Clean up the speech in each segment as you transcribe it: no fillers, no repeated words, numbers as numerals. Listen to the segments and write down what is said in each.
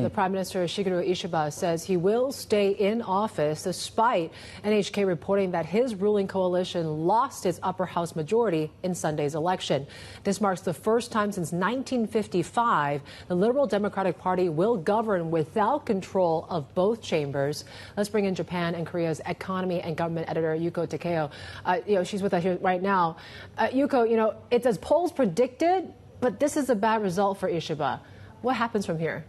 The Prime Minister Shigeru Ishiba says he will stay in office despite NHK reporting that his ruling coalition lost its upper house majority in Sunday's election. This marks the first time since 1955 the Liberal Democratic Party will govern without control of both chambers. Let's bring in Japan and Korea's economy and government editor Yuko Takeo. She's with us here right now. Yuko, it's as polls predicted, but this is a bad result for Ishiba. What happens from here?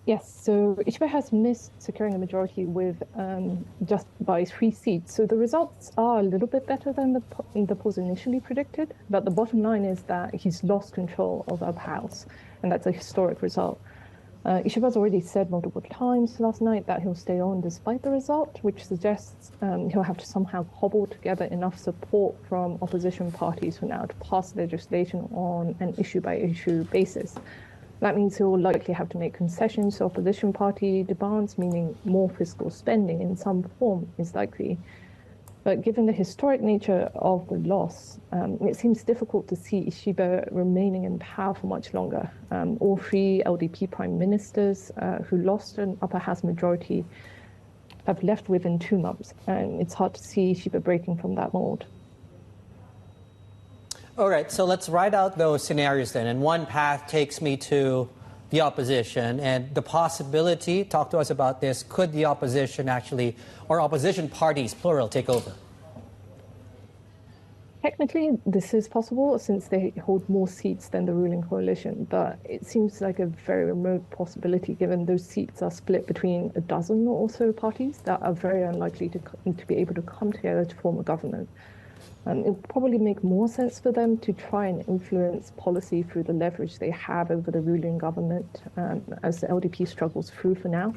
Yes, so Ishiba has missed securing a majority with just by 3 seats. So the results are a little bit better than the polls initially predicted, but the bottom line is that he's lost control of the House, and that's a historic result. Ishiba's already said multiple times last night that he'll stay on despite the result, which suggests he'll have to somehow cobble together enough support from opposition parties for now to pass legislation on an issue-by-issue basis. That means he'll likely have to make concessions to opposition party demands, meaning more fiscal spending in some form is likely. But given the historic nature of the loss, it seems difficult to see Ishiba remaining in power for much longer. All 3 LDP prime ministers who lost an upper house majority have left within 2 months, and it's hard to see Ishiba breaking from that mold. All right, so let's write out those scenarios then. And one path takes me to the opposition and the possibility, talk to us about this, could the opposition actually, or opposition parties, plural, take over? Technically, this is possible since they hold more seats than the ruling coalition, but it seems like a very remote possibility given those seats are split between a dozen or so parties that are very unlikely to be able to come together to form a government. It would probably make more sense for them to try and influence policy through the leverage they have over the ruling government as the LDP struggles through for now,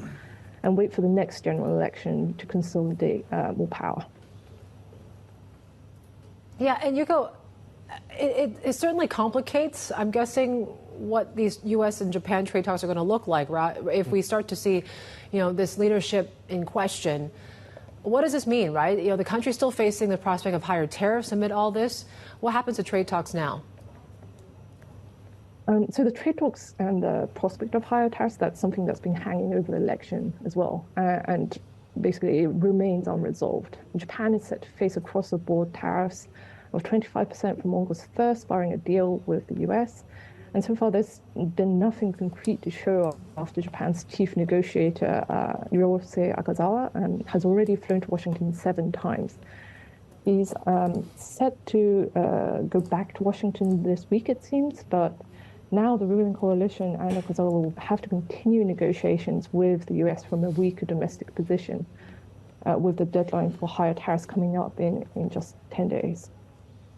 and wait for the next general election to consolidate more power. Yeah, and Yuko, it certainly complicates, I'm guessing, what these U.S. and Japan trade talks are going to look like, right? If we start to see, this leadership in question. What does this mean, right? The country's still facing the prospect of higher tariffs amid all this. What happens to trade talks now? So the trade talks and the prospect of higher tariffs, that's something that's been hanging over the election as well. And basically it remains unresolved. Japan is set to face across-the-board tariffs of 25% from August 1st, barring a deal with the US. And so far, there's been nothing concrete to show after Japan's chief negotiator, Hirose Akazawa, has already flown to Washington 7 times. He's set to go back to Washington this week, it seems, but now the ruling coalition and Akazawa will have to continue negotiations with the US from a weaker domestic position, with the deadline for higher tariffs coming up in just 10 days.